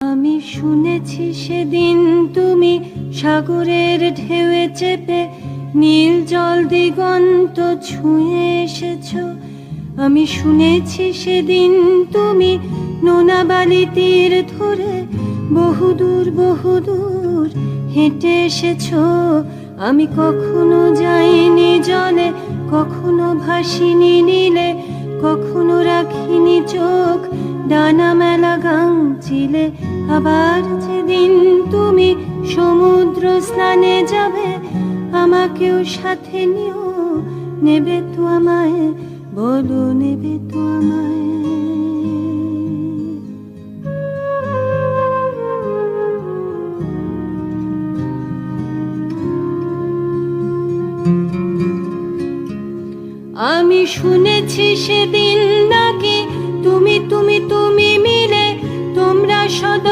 আমি শুনেছি সেদিন তুমি সাগরের ঢেউয়ে চেপে নীল জল দিগন্ত ছুঁয়ে এসেছো। আমি শুনেছি সেদিন তুমি নোনা বালি তীর ধরে বহুদূর বহুদূর হেঁটে এসেছো। আমি কখনো যাইনি জলে, কখনো ভাসিনি নীলে, কখনো রাখিনি চোখ ডানা মেলা গাংচিলে। আবার যেদিন তুমি সমুদ্র স্নানে যাবে, আমাকেও সাথে নিও, নেবে তো আমায়, বলো নেবে তো আমায়। আমি শুনেছি সেদিন নাকি তুমি মিলে তোমরা সদা